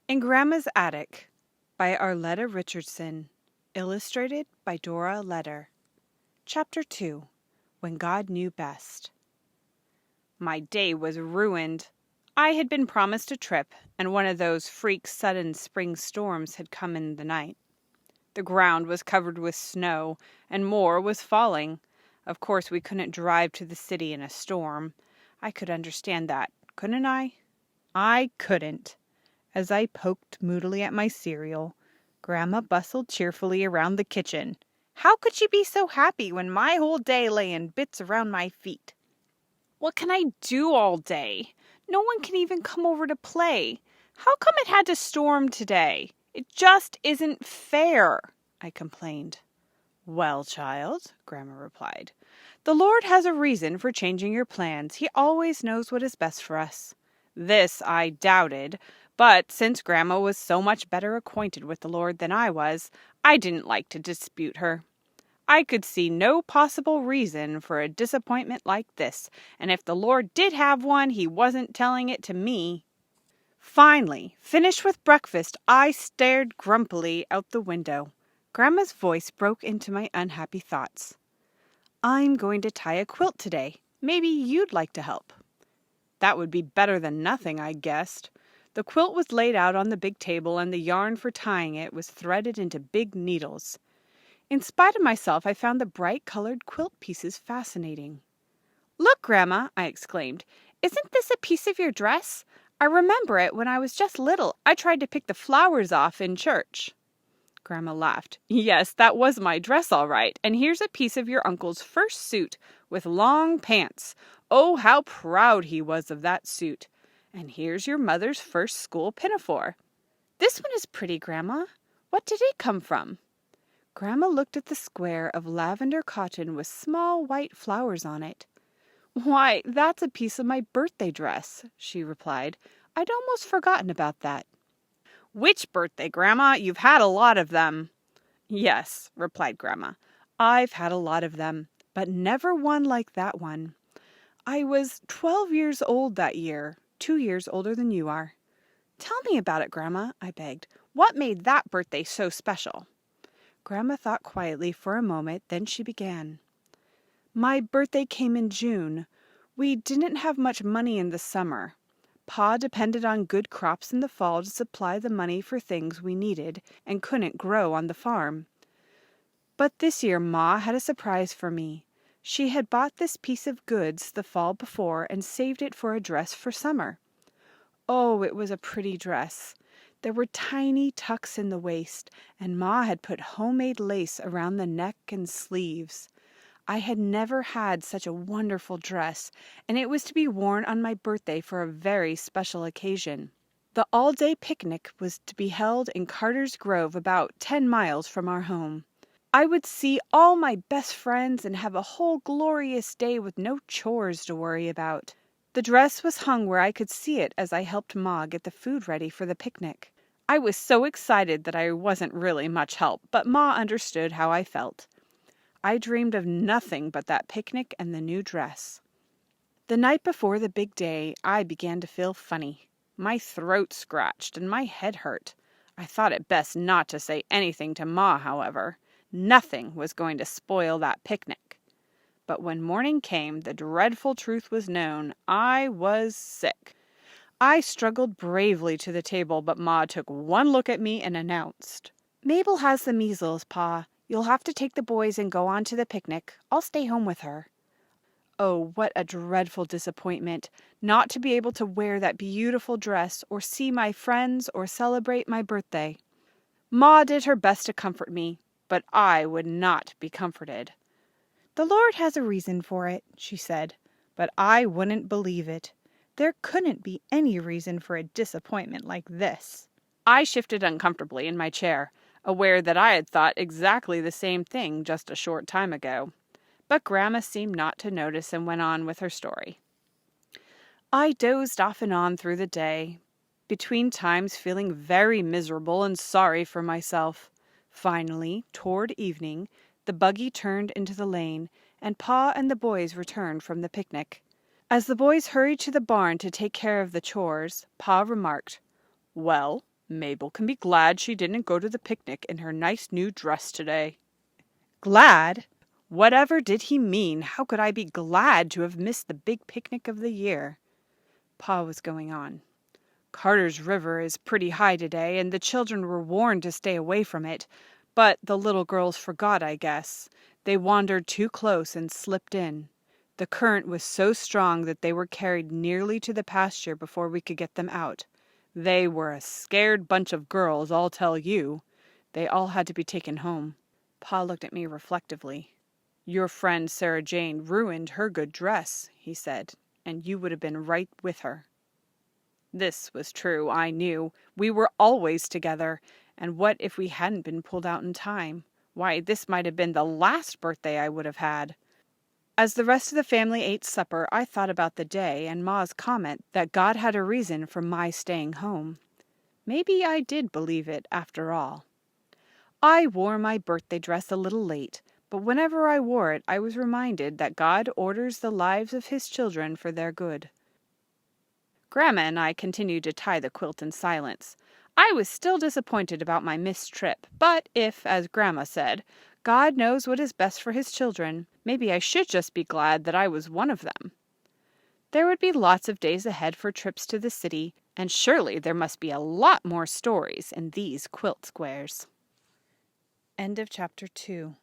In Grandma's Attic by Arleta Richardson. Illustrated by Dora Letter. Chapter 2. When God Knew Best. My day was ruined. I had been promised a trip, and one of those freak sudden spring storms had come in the night. The ground was covered with snow, and more was falling. Of course we couldn't drive to the city in a storm. I could understand that, couldn't I? I couldn't. As I poked moodily at my cereal, Grandma bustled cheerfully around the kitchen. How could she be so happy when my whole day lay in bits around my feet? What can I do all day? No one can even come over to play. How come it had to storm today? It just isn't fair, I complained. Well, child, Grandma replied, the Lord has a reason for changing your plans. He always knows what is best for us. This I doubted, but since Grandma was so much better acquainted with the Lord than I was, I didn't like to dispute her. I could see no possible reason for a disappointment like this, and if the Lord did have one, he wasn't telling it to me. Finally, finished with breakfast, I stared grumpily out the window. Grandma's voice broke into my unhappy thoughts. I'm going to tie a quilt today. Maybe you'd like to help. That would be better than nothing, I guessed. The quilt was laid out on the big table, and the yarn for tying it was threaded into big needles. In spite of myself, I found the bright-colored quilt pieces fascinating. Look, Grandma, I exclaimed. Isn't this a piece of your dress? I remember it when I was just little. I tried to pick the flowers off in church. Grandma laughed. Yes, that was my dress all right, and here's a piece of your uncle's first suit with long pants. Oh, how proud he was of that suit. And here's your mother's first school pinafore. This one is pretty, Grandma. What did it come from? Grandma looked at the square of lavender cotton with small white flowers on it. Why, that's a piece of my birthday dress, she replied. I'd almost forgotten about that. Which birthday, Grandma? You've had a lot of them. Yes, replied Grandma. I've had a lot of them, but never one like that one. I was 12 years old that year, 2 years older than you are. Tell me about it, Grandma, I begged. What made that birthday so special? Grandma thought quietly for a moment, then she began. My birthday came in June. We didn't have much money in the summer. Pa depended on good crops in the fall to supply the money for things we needed and couldn't grow on the farm. But this year Ma had a surprise for me. She had bought this piece of goods the fall before and saved it for a dress for summer. Oh, it was a pretty dress. There were tiny tucks in the waist, and Ma had put homemade lace around the neck and sleeves. I had never had such a wonderful dress, and it was to be worn on my birthday for a very special occasion. The all-day picnic was to be held in Carter's Grove, about 10 miles from our home. I would see all my best friends and have a whole glorious day with no chores to worry about. The dress was hung where I could see it as I helped Ma get the food ready for the picnic. I was so excited that I wasn't really much help, but Ma understood how I felt. I dreamed of nothing but that picnic and the new dress. The night before the big day, I began to feel funny. My throat scratched and my head hurt. I thought it best not to say anything to Ma, however. Nothing was going to spoil that picnic. But when morning came, the dreadful truth was known. I was sick. I struggled bravely to the table, but Ma took one look at me and announced, Mabel has the measles, Pa. You'll have to take the boys and go on to the picnic. I'll stay home with her. Oh, what a dreadful disappointment, not to be able to wear that beautiful dress or see my friends or celebrate my birthday. Ma did her best to comfort me, but I would not be comforted. The Lord has a reason for it, she said, but I wouldn't believe it. There couldn't be any reason for a disappointment like this. I shifted uncomfortably in my chair, aware that I had thought exactly the same thing just a short time ago. But Grandma seemed not to notice and went on with her story. I dozed off and on through the day, between times feeling very miserable and sorry for myself. Finally, toward evening, the buggy turned into the lane, and Pa and the boys returned from the picnic. As the boys hurried to the barn to take care of the chores, Pa remarked, Well, Mabel can be glad she didn't go to the picnic in her nice new dress today. Glad? Whatever did he mean? How could I be glad to have missed the big picnic of the year? Pa was going on. Carter's River is pretty high today, and the children were warned to stay away from it, but the little girls forgot, I guess. They wandered too close and slipped in. The current was so strong that they were carried nearly to the pasture before we could get them out. They were a scared bunch of girls, I'll tell you. They all had to be taken home. Pa looked at me reflectively. Your friend Sarah Jane ruined her good dress, he said, and you would have been right with her. This was true, I knew. We were always together, and what if we hadn't been pulled out in time? Why, this might have been the last birthday I would have had. As the rest of the family ate supper, I thought about the day and Ma's comment that God had a reason for my staying home. Maybe I did believe it, after all. I wore my birthday dress a little late, but whenever I wore it, I was reminded that God orders the lives of His children for their good. Grandma and I continued to tie the quilt in silence. I was still disappointed about my missed trip, but if, as Grandma said, God knows what is best for His children, maybe I should just be glad that I was one of them. There would be lots of days ahead for trips to the city, and surely there must be a lot more stories in these quilt squares. End of chapter 2.